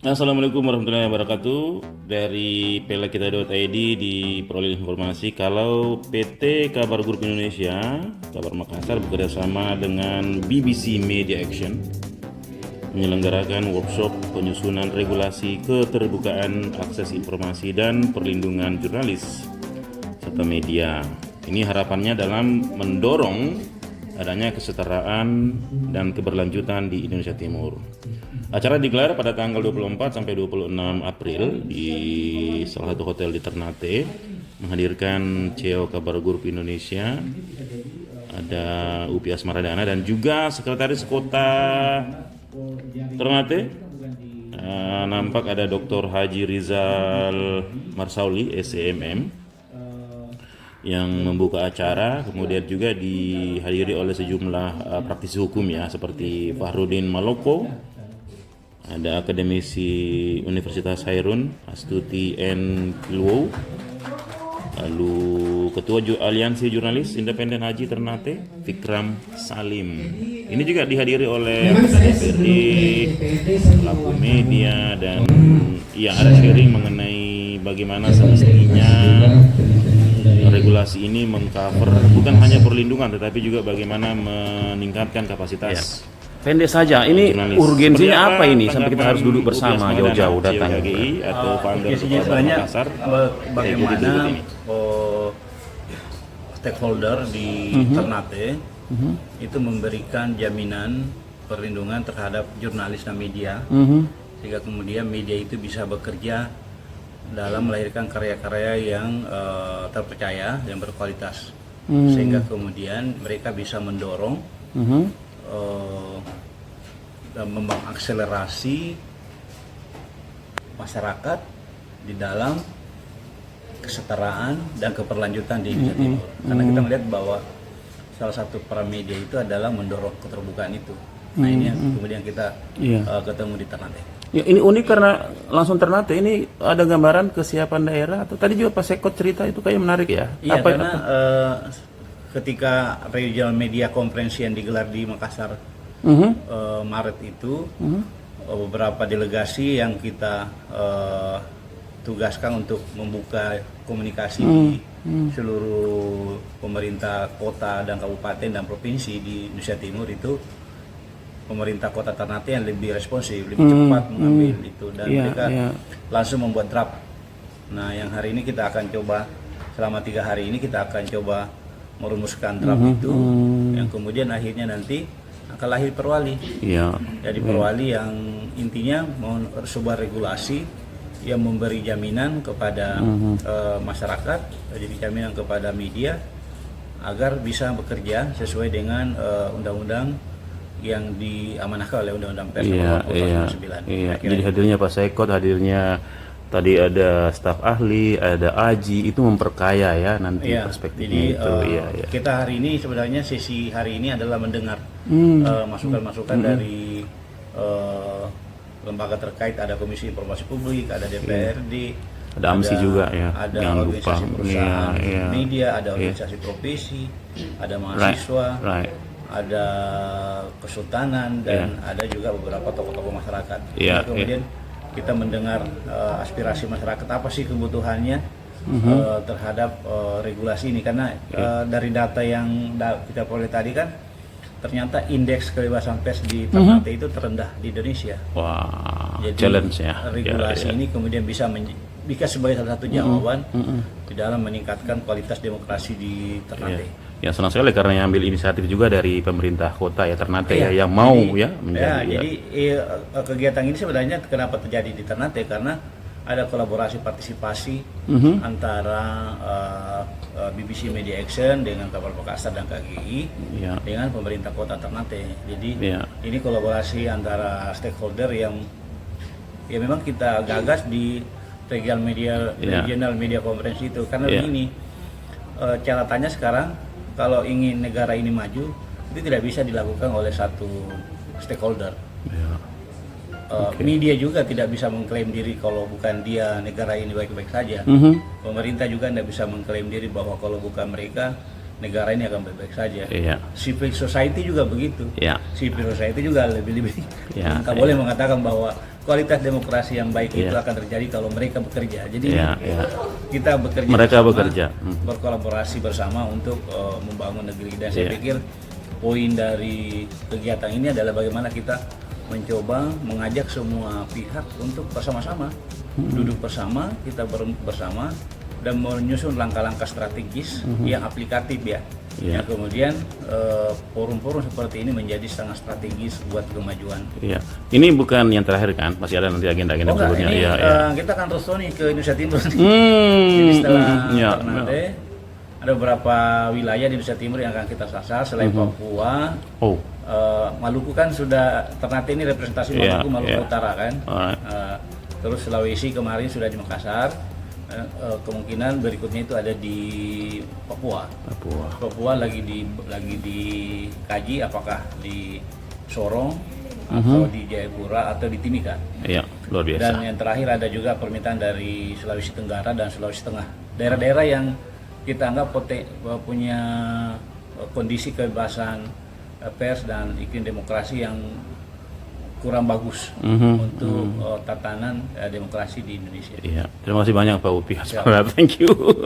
Assalamualaikum warahmatullahi wabarakatuh. Dari pelakita.id diperoleh informasi kalau PT Kabar Group Indonesia, Kabar Makassar bekerjasama dengan BBC Media Action menyelenggarakan workshop penyusunan regulasi keterbukaan akses informasi dan perlindungan jurnalis serta media. Ini harapannya dalam mendorong adanya kesetaraan dan keberlanjutan di Indonesia Timur. Acara digelar pada tanggal 24 sampai 26 April di salah satu hotel di Ternate, menghadirkan CEO Kabar Group Indonesia, ada UPI Asmaradana dan juga Sekretaris Kota Ternate. Nampak ada Dr. Haji Rizal Marsauli, SCMM, yang membuka acara. Kemudian juga dihadiri oleh sejumlah praktisi hukum ya, seperti Fahrudin Maloko, ada akademisi Universitas Hairun Astuti N. Luo, lalu Ketua Aliansi Jurnalis Independen Haji Ternate Fikram Salim. Ini juga dihadiri oleh DPRD, pelaku media, dan ya ada sharing mengenai bagaimana semestinya regulasi ini mengcover bukan hanya perlindungan tetapi juga bagaimana meningkatkan kapasitas. Pendek saja, ini jurnalis. urgensinya apa ini sampai kita harus duduk bersama jauh-jauh datang? KGI atau founder Urgensinya Makassar, bagaimana stakeholder di Ternate itu memberikan jaminan perlindungan terhadap jurnalis dan media, sehingga kemudian media itu bisa bekerja dalam melahirkan karya-karya yang terpercaya dan berkualitas, sehingga kemudian mereka bisa mendorong dan mengakselerasi masyarakat di dalam kesetaraan dan keberlanjutan di Indonesia Timur. Karena kita melihat bahwa salah satu peran media itu adalah mendorong keterbukaan itu. Nah ini yang kemudian kita ketemu di Ternate. Ya, ini unik karena langsung Ternate ini ada gambaran kesiapan daerah, atau tadi juga Pak Sekot cerita itu kayak menarik ya. Iya, karena ketika Regional Media Conference yang digelar di Makassar Maret itu, beberapa delegasi yang kita tugaskan untuk membuka komunikasi di seluruh pemerintah kota dan kabupaten dan provinsi di Indonesia Timur itu, pemerintah kota Ternate yang lebih responsif, lebih cepat mengambil itu, dan mereka langsung membuat draft. Nah yang hari ini kita akan coba, selama 3 hari ini kita akan coba merumuskan draft itu, yang kemudian akhirnya nanti akan lahir perwali. Jadi perwali yang intinya mau sebuah regulasi yang memberi jaminan kepada masyarakat, jadi jaminan kepada media agar bisa bekerja sesuai dengan undang-undang yang diamanahkan oleh Undang-Undang Pers Nomor 49. Jadi hadirnya Pak Sekot, hadirnya tadi ada staf ahli, ada Aji, itu memperkaya ya nanti perspektifnya. Jadi kita hari ini sebenarnya sesi hari ini adalah mendengar masukan-masukan dari lembaga terkait. Ada Komisi Informasi Publik, ada DPRD, ada AMSI juga ya, ada organisasi perusahaan media, ada organisasi profesi, ada mahasiswa, ada kesultanan, dan ada juga beberapa tokoh-tokoh masyarakat. Kemudian kita mendengar aspirasi masyarakat, apa sih kebutuhannya terhadap regulasi ini, karena dari data yang kita peroleh tadi kan ternyata indeks kebebasan pers di Ternate itu terendah di Indonesia. Jadi challenge ya. Regulasi ini kemudian bisa sebagai salah satu jawaban di dalam meningkatkan kualitas demokrasi di Ternate. Ya senang sekali karena yang ambil inisiatif juga dari pemerintah kota ya Ternate yang mau menjadi. Jadi kegiatan ini sebenarnya kenapa terjadi di Ternate, karena ada kolaborasi partisipasi antara BBC Media Action dengan Kabar Makassar dan KGI dengan pemerintah kota Ternate. Jadi ini kolaborasi antara stakeholder yang memang kita gagas di Regional Media Conference itu, karena begini, catatannya sekarang kalau ingin negara ini maju itu tidak bisa dilakukan oleh satu stakeholder. Media juga tidak bisa mengklaim diri kalau bukan dia negara ini baik-baik saja. Pemerintah juga tidak bisa mengklaim diri bahwa kalau bukan mereka negara ini akan baik-baik saja. Civil society juga begitu. Civil society juga lebih-lebih. Nggak boleh mengatakan bahwa kualitas demokrasi yang baik itu Iya. akan terjadi kalau mereka bekerja. Jadi Iya, iya. kita bekerja Mereka bersama, bekerja. berkolaborasi bersama untuk membangun negeri. Dan saya Iya. pikir poin dari kegiatan ini adalah bagaimana kita mencoba mengajak semua pihak untuk bersama-sama duduk bersama, kita bersama dan menyusun langkah-langkah strategis yang aplikatif ya. Iya. Yang kemudian forum-forum seperti ini menjadi sangat strategis buat kemajuan. Iya. Ini bukan yang terakhir kan? Masih ada nanti agenda-agenda Oh enggak, berikutnya. ini Iya, iya. kita akan terus nih ke Indonesia Timur nih. Hmm, Jadi setelah iya, Ternate, ada beberapa wilayah di Indonesia Timur yang akan kita sasar selain Papua. Oh, Maluku kan sudah, Ternate ini representasi Iya, Maluku, Maluku iya. Utara kan. Alright. Terus Sulawesi kemarin sudah di Makassar. Kemungkinan berikutnya itu ada di Papua. Papua. Papua lagi dikaji apakah di Sorong atau di Jayapura atau di Timika. Iya, luar biasa. Dan yang terakhir ada juga permintaan dari Sulawesi Tenggara dan Sulawesi Tengah. Daerah-daerah yang kita anggap punya kondisi kebebasan pers dan iklim demokrasi yang kurang bagus untuk tatanan demokrasi di Indonesia. Iya. Terima kasih banyak Pak Upi. Siap. Thank you.